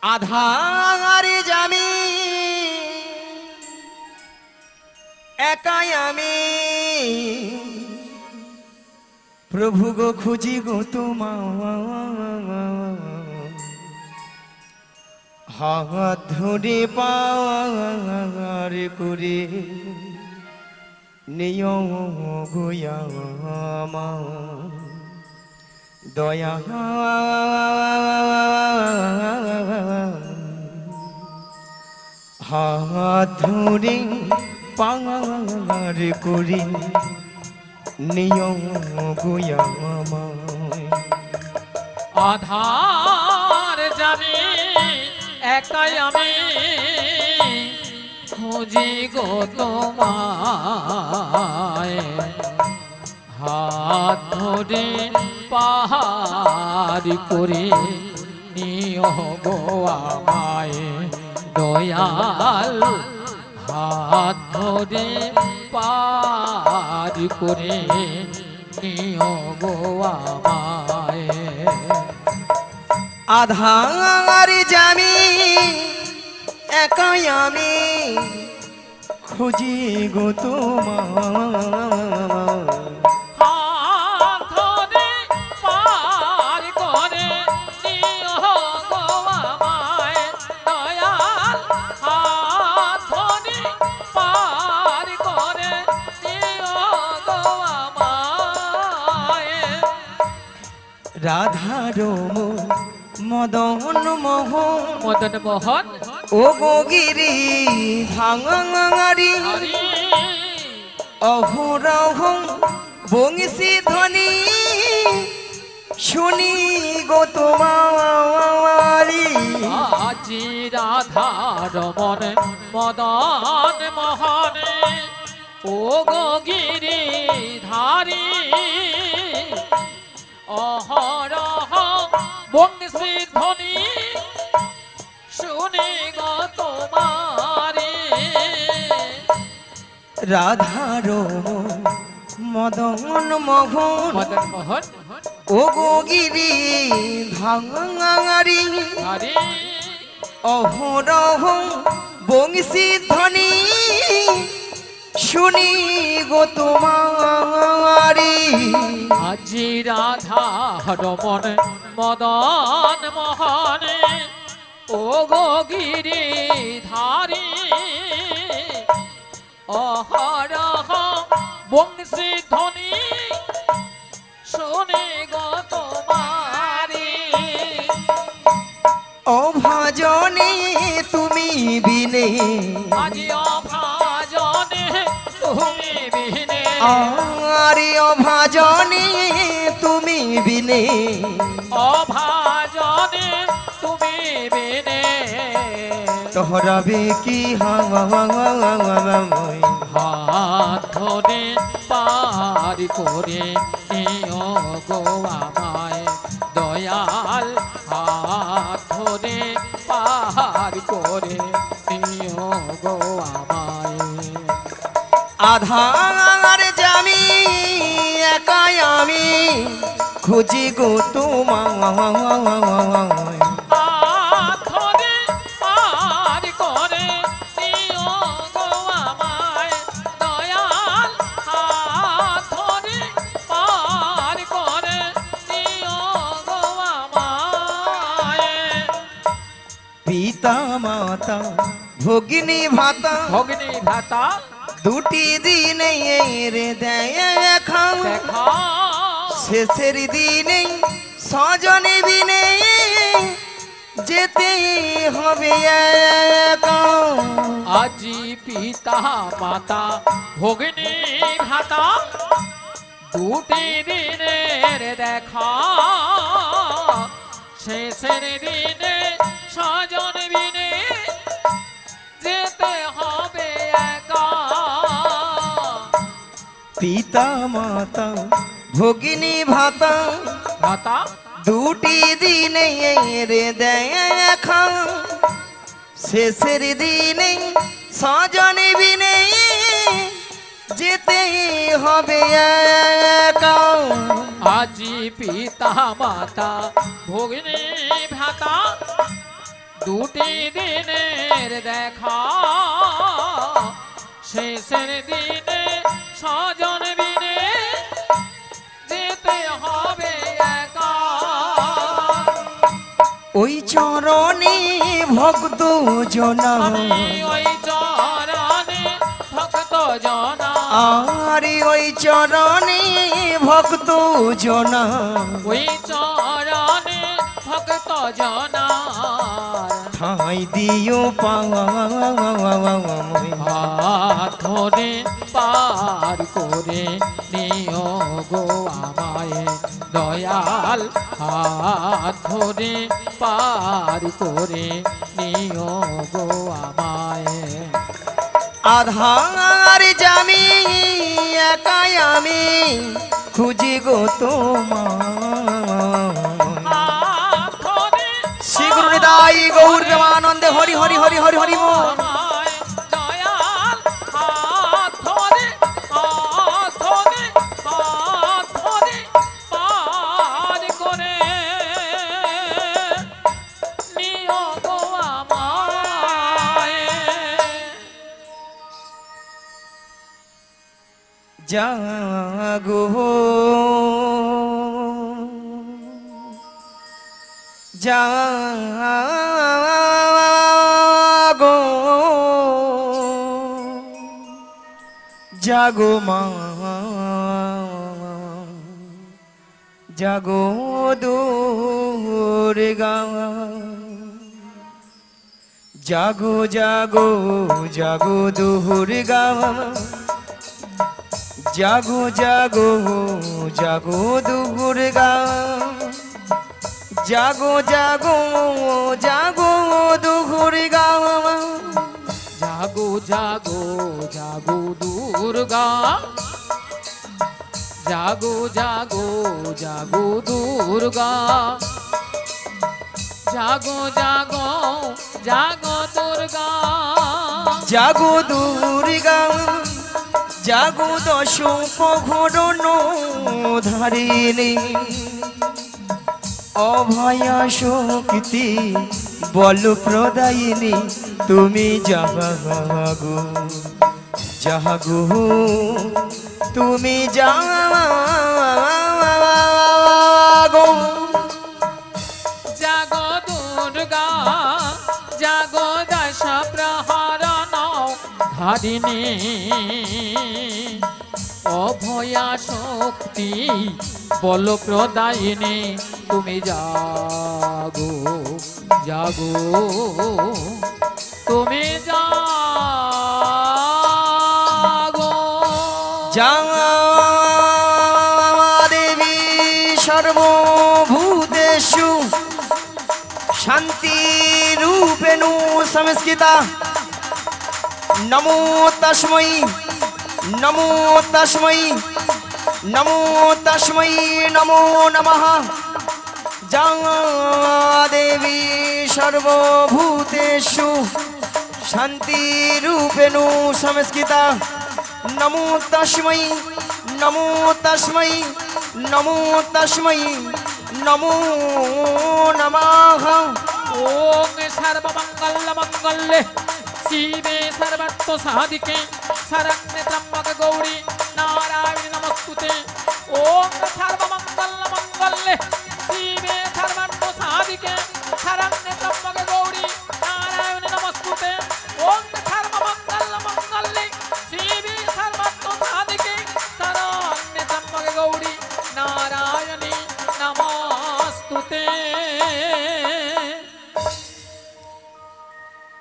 আধারে যামি একাই আমি প্রভু গো খুঁজি গো তোমার হাত ধরে পার করে নিয় গোয়া দয়া হাত ধরে পার করে নিয় গোয়া আধার জানি একাই আমি খুঁজি গো তোমায় হাত ধরে পাহাড় করে নিও গো আমায় দয়াল হাত ধরে পাহাড় করে নিও গো আমায় আধার যামি একাই আমি খুঁজি গো তোমার হাত ধরে পার করে নিও গো আমায় দয়াল হাত ধরে পার করে নিও গো আমায় রাধার মদন মোহন মদন মোহন ও গো গিরি ভাঙারি অহরহ বংশী ধ্বনি শুনি গো তোমারি আজি রাধার মনে মদন মোহনে ও গো গিরি ধারি অহরহ বংশী ধ্বনি শুনি গো তোমারি রাধার মদন মোহন মদন মোহন ও গো গিরি ভাঙারি ধারি অহরহ বংশী ধ্বনি শুনি গো তোমারি আজি রাধার মনে মদন মোহনে ও গো গিরি ধারি অহরহ বংশী ধ্বনি শুনে গো তোমারি অভাজনে তুমি বিনে আজি অভাজনে তুমি বিনে আরে অভাজনে তুমি বিনে অভাজনে তুমি বিনে তোহরাবে কি হাত ধরে পার করে নিও গো আমায় দয়াল হাত ধরে পার করে নিও গো আমায় আধার জামি একাই আমি খুঁজি গো তোমায় হাত ধরে পার করে নিও গো আমায় দয়াল হাত ধরে পার করে নিও গো আমায় পিতা মাতা ভগিনী ভাতা ভগ্নী ভাতা দুটি দিনে রে দেয় খাও দেখা শেষের দিনে স্বজনে বিনে যেতে হবে একা আজি পিতা মাতা ভগ্নী ভাতা দুটি দিনের দেখা শেষের দিনে স্বজন বিনে যেতে হবে একা পিতা মাতা ভগিনী ভাতা ভাতা দুটি দিনে রে দেয় খাও শেষের দিনে স্বজনে বিনে যেতে হবে একা আজি পিতা মাতা ভগ্নী ভাতা দুটি দিনের দেখা শেষের দিনে স্বজন বিনে যেতে হবে একা ওই চরণে ভক্ত জনা আমি ওই চরণে ভক্ত জনা আরে ওই চরণে ভক্ত জনা ওই চরণে ভক্ত জনার ঠাই দিও পাওয়ায় হাত ধরে পার করে নিও গো আমায় দয়াল হাত ধরে পার করে নিও গো আমায় আধার জামি একাই আমি খুঁজি গো তোমার হাত ধরে শ্রী গুরু নিতাই গৌর প্রেমানন্দে হরি হরি হরি হরি হরি বল। আমায় দয়াল হাত ধরে পার করে নিও গো আমায় জাগো জাগো জাগো মা জাগো দুর্গা জাগো জাগো জাগো দুর্গা জাগো জাগো জাগো দুর্গা জাগো জাগো জাগো দুর্গা জাগো জাগো জাগো দুর্গা জাগো জাগো জাগো দুর্গা জাগো জাগো জাগো দুর্গা জাগো দুর্গা জাগো দশ প্রহরণ ধারিণী অভয়া শক্তি বল প্রদায়িনী তুমি জাগো জাগো তুমি জাগো জাগো দুর্গা জাগো দশ প্রহরণ ধারিণী অভয়া শক্তি বল প্রদায়িনী তুমি জাগো জাগো তুমি জাগো দেবী সর্বভূতেষু শান্তি রূপেণু সংস্কৃতা নমো তস্मै নমো তস্मै নমো তস্मै নমো নমঃ যা দেবী সর্বভূতেষু শান্তি রূপেণু সংস্কৃতা নমো তস্मै নমো তস্मै নমো তস্मै নমো নমঃ ওম সর্বমঙ্গল মঙ্গলে শিবে সর্বার্থ সাধিকে শরণ্যে ত্র্যম্বকে গৌরী নারায়ণী নমস্তুতে ওম সর্বমঙ্গল মঙ্গলে শিবে সর্বার্থ সাধিকে শরণ্যে ত্র্যম্বকে গৌরী নারায়ণী নমস্তুতে ওম সর্বমঙ্গল মঙ্গলে শিবে সর্বার্থ সাধিকে শরণ্যে ত্র্যম্বকে গৌরী নারায়ণী নমস্তুতে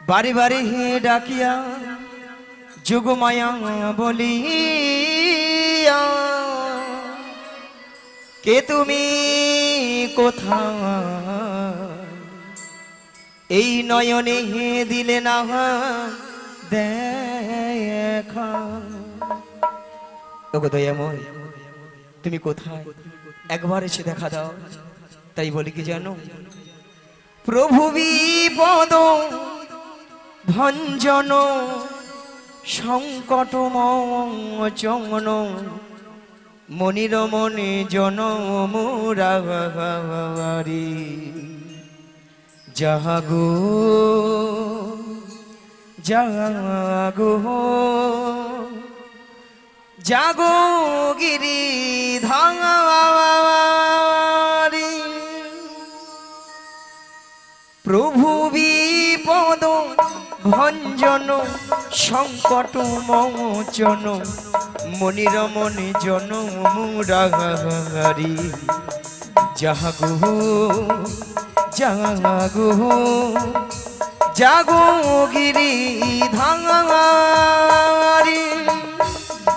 বারে বারে হে ডাকিয়া যোগমায়া বলিয়া কে তুমি কোথায় এই নয়নে হে দিলে না দেখা ওগো দয়াময় তুমি কোথায় একবার এসে দেখা দাও তাই বলি কি জানো প্রভু বিপদ ভঞ্জন সংকট মোচন মনির মনে জন মুরারি জাগো জাগো জাগো গিরিধারী প্রভু বিপদ ভঞ্জন সংকট মোচন মনিরমণি জন মুরারি জাগো জাগো জাগো গিরিধারী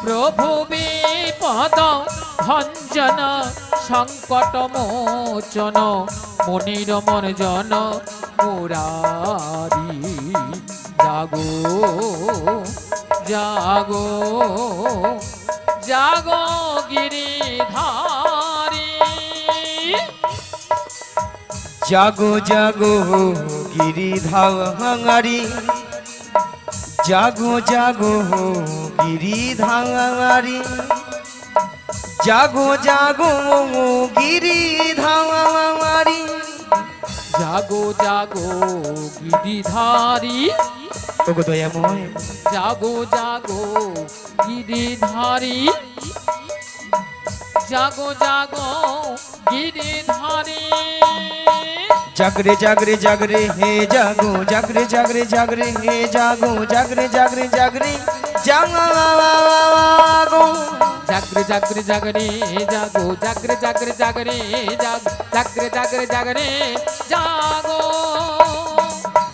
প্রভু বিপদ ভঞ্জন সংকট মোচন মনিরমন জন মুরারি জাগো জাগো জাগো গিরিধারী জাগো জাগো গিরিধারী জাগো জাগো গিরিধারী জাগো জাগো গিরিধারী জাগো জাগো গিরিধারী ওগো দয়াময় জাগো জাগো গিরিধারী জাগো জাগো গিরিধারী জাগরে জাগরে জাগরে হে জাগো জাগরে জাগরে জাগরে হে জাগো জাগরে জাগরে জাগরে জাগো জাগরে জাগরে জাগরে জাগো জাগরে জাগরে জাগরে জাগো জাগরে জাগরে জাগরে জাগো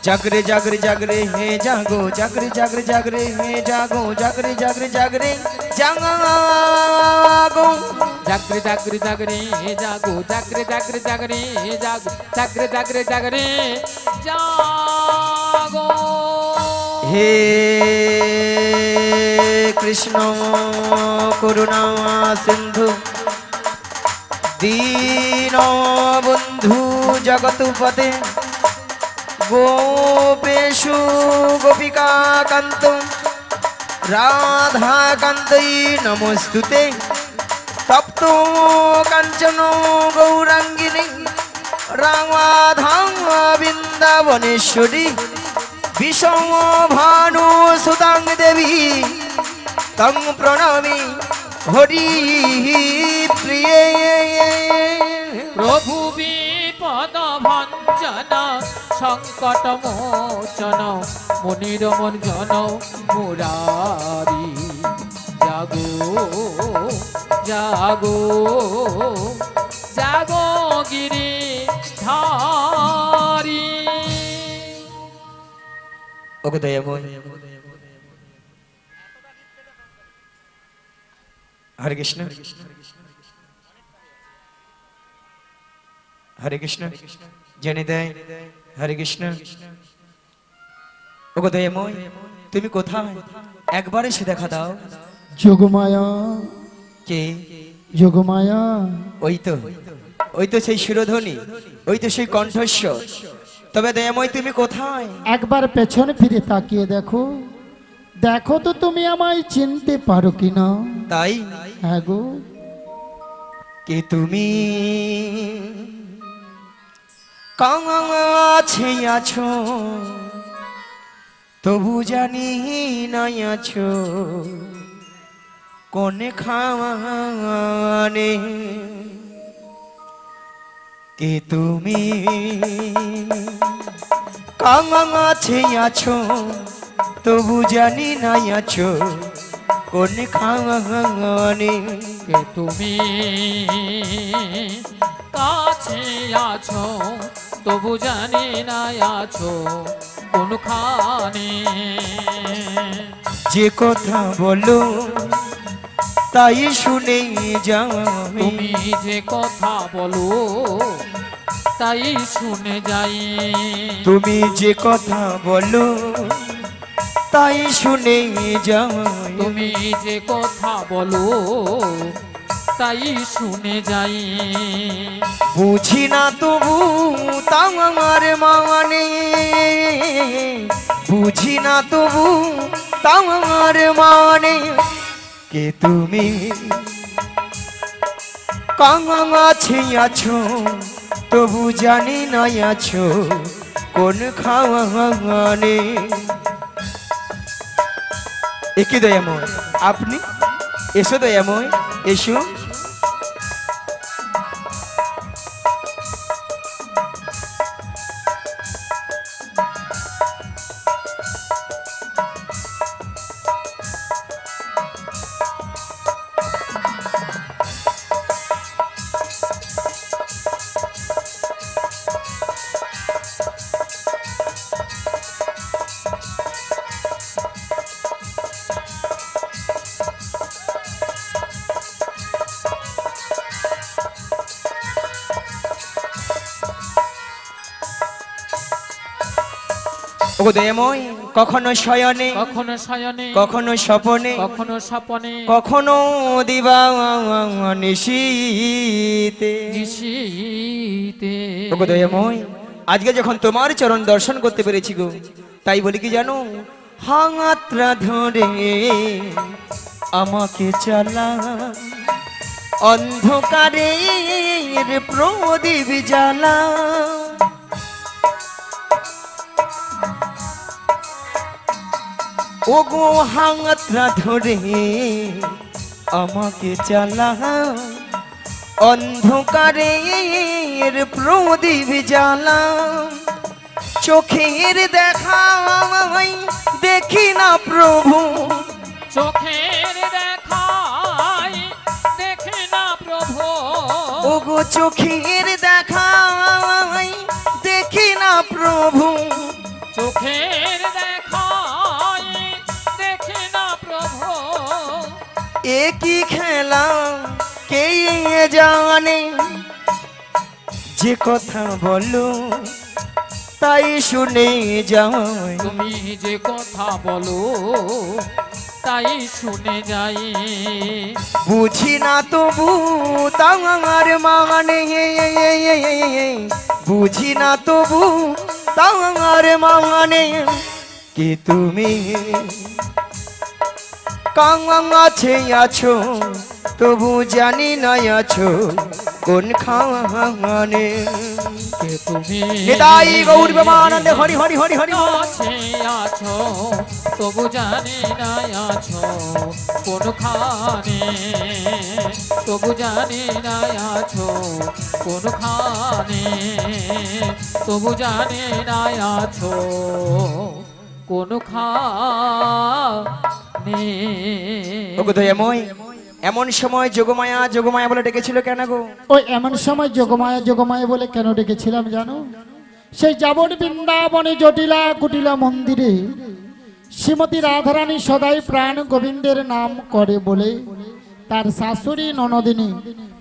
জাগরে জাগরে জাগরে হে জাগো জাগরে জাগরে জাগরে হে জাগো জাগরে জাগরে জাগরে জাগো জাগরে জাগরে জাগরে জাগো জাগরে জাগরে জাগরে জাগো জাগরে জাগরে জাগরে জাগো হে কৃষ্ণ করুণা সিন্ধু দীন বন্ধু জগৎপতে গোপেশু গোপিকা কান্ত রাধা কান্তই নমস্তুতে তপ্ত কাঞ্চন গৌরাঙ্গিনী রাধা বৃন্দাবনেশ্বরী বিষম ভানু সুতাং দেবী তং প্রণামি হরি প্রিয়ে প্রভু বিপদ ভঞ্জন সংকট মোচন মনিরমন জন মুরারি জাগো জাগো জাগো গিরিধারী ওগো দয়াময় হরে কৃষ্ণ হরে কৃষ্ণ জেনে দেয় হরে কৃষ্ণ ওগো দয়াময় তুমি কোথায় একবার এসে দেখা দাও যোগমায়া কে যোগমায়া ওই তো সেই শিরোধ্বনি ওই তো সেই কণ্ঠস্বর তবে দয়াময় তুমি কোথায় একবার পেছনে ফিরে তাকিয়ে দেখো দেখো তো তুমি আমায় চিনতে পারো কিনা তাই হ্যাঁ গো কে তুমি কাছে আছো তবু জানি নাই আছো কোনে খাওয়ানে কে তুমি কাছে আছো তবু জানি নাই আছো কোনে খাওয়ানে কে তুমি কাছে আছো তবু জানি না আছো কোনখানে যে কথা বলো তাই শুনে যাও তুমি যে কথা বলো তাই শুনে যাই তুমি যে কথা বলো তাই শুনে যাও তুমি যে কথা বলো তাই শুনে যাই বুঝি না তবু তাও আমার মানে বুঝি না তবু তাও আমার মানে কে তুমি কাছে আছো তবু জানি না আছো কোন খাওয়ানে। একই দয়াময়, আপনি এসো দয়াময়, এসো। ও দয়াময়, কখনো শয়নে, কখনো শয়নে, কখনো স্বপনে, কখনো স্বপনে, কখনো দিবা নিশীতে। নিশীতে। ওগো দয়াময়, আজকে যখন তোমার চরণ দর্শন করতে পেরেছি গো, তাই বলি কি জানো, হাতরা ধরে আমাকে চালা, অন্ধকারের প্রদীপ জ্বালা। ওগো হাতরা ধরে আমাকে চালা, অন্ধকারের প্রদীপ জ্বালা। চোখের দেখা দেখি না প্রভু, চোখের দেখাই দেখি না প্রভু। ওগো চোখের দেখা দেখি না প্রভু। চোখের দেখাই দেখি না প্রভু। একই খেলা কে জানে, যে কথা বলো তাই শুনে যায়। তুমি যে কথা বলো তাই শুনে যাই। বুঝি না তবু তাঙার মানে, বুঝি না তবু তাঙার মানে, কি তুমি কাছে আছো তবু জানি না আছো কোন খানে। কে তুমি নিতাই গৌর প্রেমানন্দে হরি হরি হরি হরি। কাছে আছো তবু জানি না আছো কোনখানে। তবু জানি না আছো কোনখানে। তবু জানি না আছো কোনখানে। ওগো দয়াময়, এমন সময় যোগমায়া যোগমায়া বলে ডেকেছিল কেন গো? ওই এমন সময় যোগমায়া যোগমায়া বলে কেন ডেকেছিলাম জানো? সেই যাবন বৃন্দাবনে জটিলা কুটিলা মন্দিরে শ্রীমতী রাধারানী সদাই প্রাণ গোবিন্দের নাম করে বলে তার শাশুড়ি ননদিনী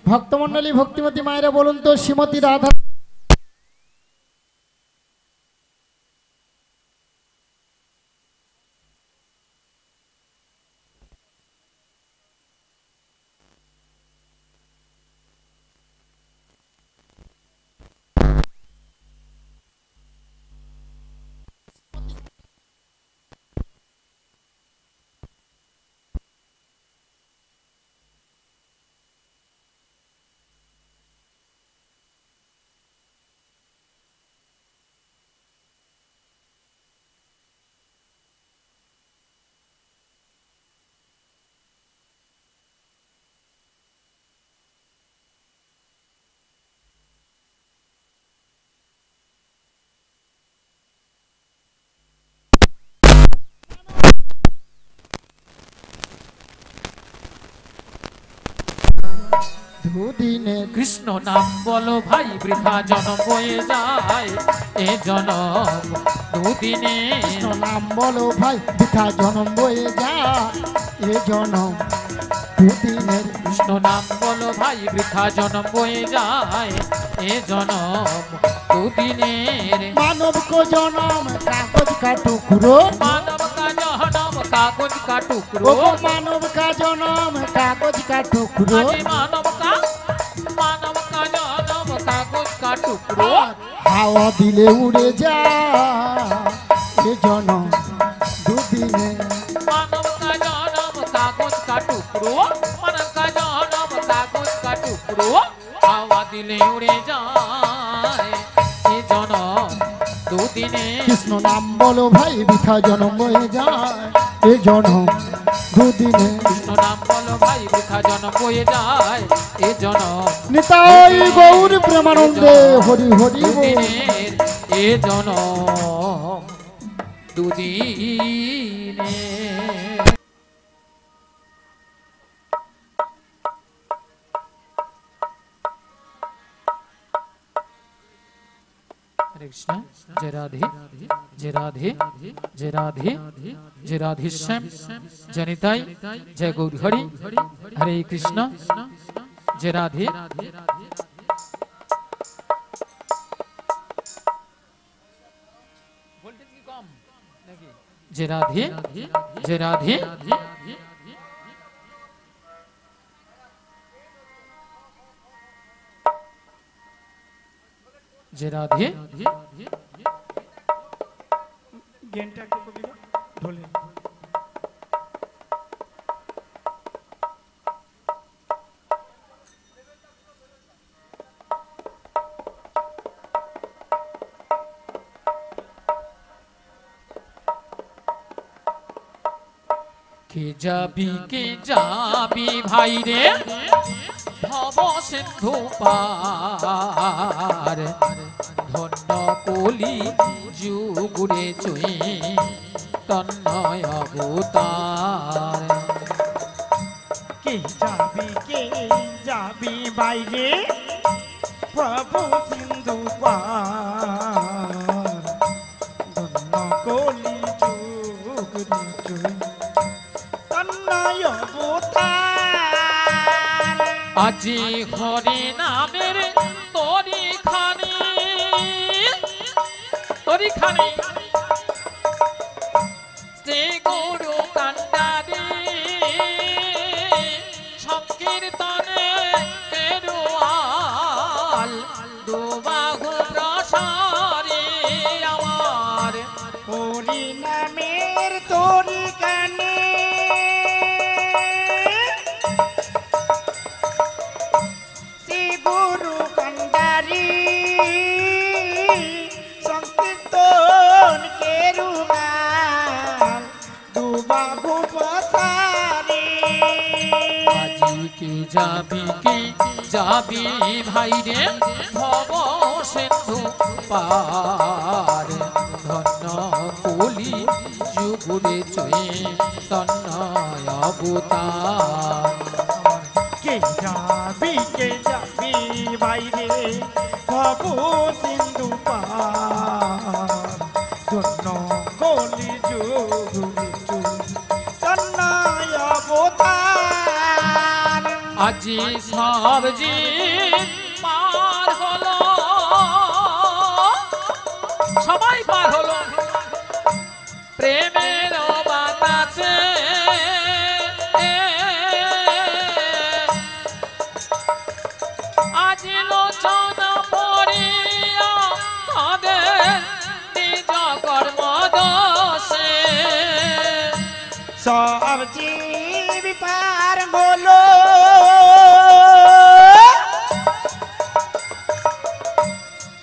ভক্তমণ্ডলী ভক্তিমতী মায়েরা বলুন তো, শ্রীমতী রাধা দুদিনের কৃষ্ণ নাম বলো ভাই বৃথা জনম বয়ে যায়। এ জনম দুদিনে কৃষ্ণ নাম বলো ভাই বৃথা জনম বয়ে যায়। এ জনম দুদিনের কৃষ্ণ নাম বলো ভাই বৃথা জনম বয়ে যায়। এ জনম দুদিনের মানব কো জনম কাগজ কা টুকরো। মানব কা জনম কাগজ কা টুকরো। ও মানব কা জনম কাগজ কা টুকরো। আরে মানব কা জনম কাগজ কা টুকরো। হাওয়া দিলে উড়ে যায়। এ জনম দুদিনে মানব কা জনম কাগজ কা টুকরো। মানব কা জনম কাগজ কা টুকরো। হাওয়া দিলে উড়ে যায়। এ জনম দুদিনে কৃষ্ণ নাম বলো ভাই বৃথা জন্ম হয়ে যায় এ জন্ম দুদিনে কৃষ্ণ নাম বলো ভাই বৃথা জন্ম বয়ে যায় এ জনম নিতাই গৌর প্রেমানন্দে হরি হরি বল। দুদিনের এ জনম দুদিনে हरे कृष्ण जय राधे जय राधे जय राधे जय राधे श्याम जनिताई जय गौर हरि हरे कृष्ण जय राधे जय राधे जय राधे जय राधे জ্ঞানটা একটু কবি ঢোলে के जाबी भाई रे भव सिंधु पार धन्य कलि जुगुरे चुई तन्मय अवतार के जाबी বাইরে প্রভু সিন্ধু পার ধন্য কলি যুগরি জয় তন্ময় অবতার আজি হরি নামের তরি খানি শ্রী গুরু কান্ডারি সংকীর্তনে কেরুয়াল দুবাহু প্রসারি আমার হরি নামের তোরি কানে শ্রী গুরু কান্ডারি সংকীর্তন কেরুমাল দুবাহু প্রসারি আজি কি যাবি ভাই রে ভব সিন্ধু পার ধন্য কলি যুগুরে চয়ে তন্ময় অবতার কে যাবি বাইরে প্রভু সিন্ধু পার ধন্য কলি যুগুরি তন্ময় অবতার আজি সব জীব পার হলো সবাই পার হলো প্রেমের বাতাসে আজি লোচন পড়িয়া তাদের নিজ কর্ম দোষে সব জীব পার হলো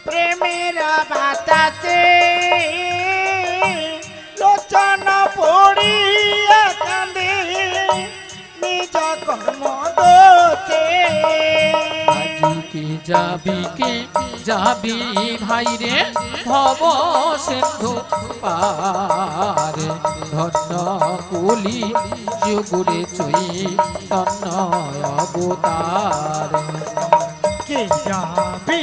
প্রেমের বাতাসে লোচন পড়িয়া কাঁদে নিজ কর্ম দোষে আজি কি যাবি ভাই রে ভব সিন্ধু পার ধন্য কলি যুগুরে চুই তন্ময় অবতার কে যাবি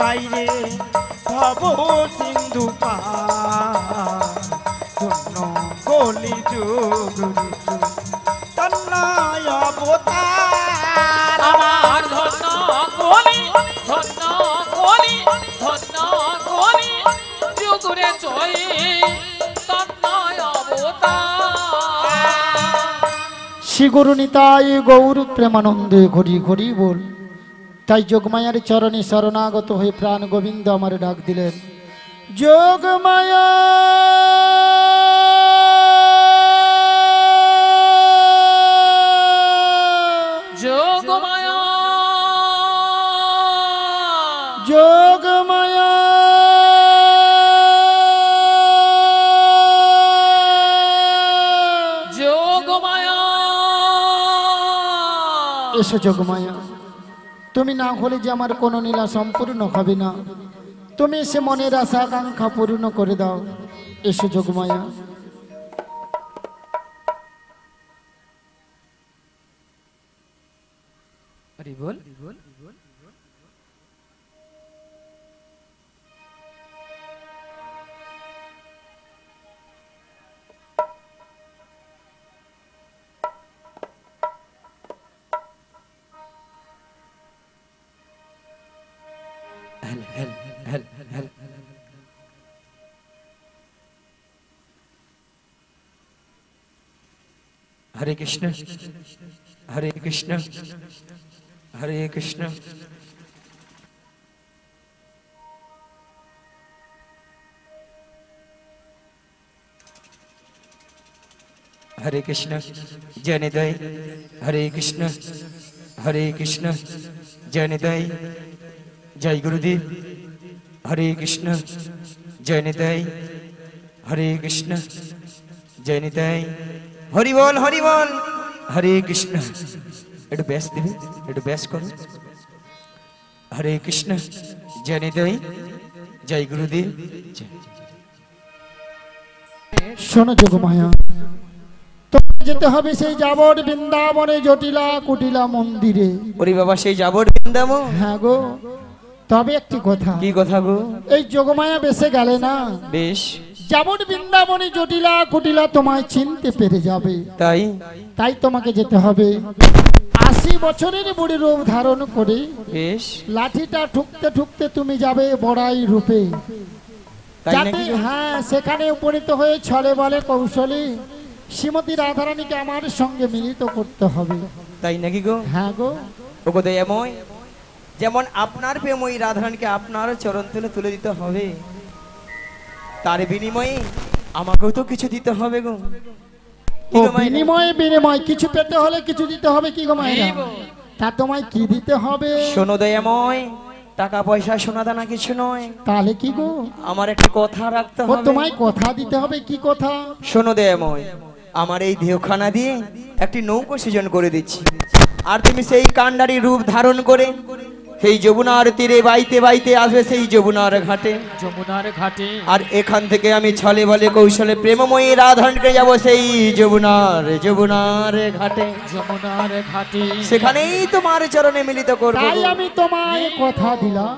বাইরে ভব সিন্ধু পার ধন্য কলি যুগুরি তন্ময় অবতার আমার ধন্য কলি যুগুরে চুই তন্ময় অবতার শ্রী গুরু নিতাই গৌর প্রেমানন্দে ঘড়ি ঘড়ি বল। তাই যোগমায়ার চরণে শরণাগত হয়ে প্রাণ গোবিন্দ আমার ডাক দিলেন যোগমায়া যোগমায়া যোগমায়া এসো যোগমায়া, তুমি না হলে যে আমার কোনো লীলা সম্পূর্ণ হবে না, তুমি এসে মনের আশা আকাঙ্ক্ষা পূর্ণ করে দাও। এসো যোগমায়া। হরি বল। হেল হেল হেল হেল। হরে কৃষ্ণ হরে কৃষ্ণ হরে কৃষ্ণ। হরে কৃষ্ণ জয় নিতাই। হরে কৃষ্ণ হরে কৃষ্ণ জয় নিতাই। জয় গুরুদেব। হরে কৃষ্ণ জয় নিতাই। হরে কৃষ্ণ জয় নিতাই। হরি বল হরি বল। হরে কৃষ্ণ। একটু ব্যাস দিবি, একটু ব্যাস করো। হরে কৃষ্ণ জয় নিতাই। জয় গুরুদেব। শোনো যোগমায়া, তোমাকে যেতে হবে সেই যাবর বৃন্দাবনে জটিলা কুটিলা মন্দিরে। ওরে বাবা, সেই যাবো বৃন্দাবন? হ্যাঁ গো, তবে একটি কথা। কি কথা গো? এই যোগমায়া বেসে গেলে না, বেশ, যাবর বৃন্দাবনে জটিলা কুটিলা তোমায় চিনতে পেরে যাবে। তাই তাই তোমাকে যেতে হবে 80 বছরের বুড়ি রূপ ধারণ করে। বেশ, লাঠিটা ঠুকতে ঠুকতে তুমি যাবে বড়াই রূপে, তাই যাতে নাকি গো? হ্যাঁ সেখানে উপনীত হয়ে ছলে বলে কৌশলে শ্রীমতী রাধারানীকে আমার সঙ্গে মিলিত করতে হবে। তাই নাকি গো? হ্যাঁ গো। ওগো দয়াময়, যেমন আপনার প্রেময়ী রাধারানীকে আপনার চরণ তুলে তুলে দিতে হবে, তার বিনিময়ে আমাকেও তো কিছু দিতে হবে গো। কি ও গো মায়েরা? বিনিময়ে বিনিময় কিছু পেতে হলে কিছু দিতে হবে কি গো মায়েরা? তা তোমায় কি দিতে হবে? শোনো দয়াময়, টাকা পয়সা সোনা দানা কিছু নয়, তাহলে কি গো? আমার একটা কথা রাখতে ও হবে। তোমায় কথা দিতে হবে। কি কথা? শোনো দয়াময়, আমার এই দেহখানা দিয়ে একটি নৌকো সৃজন করে দিচ্ছি, আর তুমি সেই কান্ডারি রূপ ধারণ করে সেই যমুনার তীরে বাইতে বাইতে আসবে সেই যমুনার ঘাটে। যমুনার ঘাটে। আর এখান থেকে আমি ছলে বলে কৌশলে প্রেমময়ী রাধারানীকে যাব সেই যমুনার ঘাটে। যমুনার ঘাটে। সেখানেই তোমার চরণে মিলিত করব। তাই আমি তোমায় কথা দিলাম।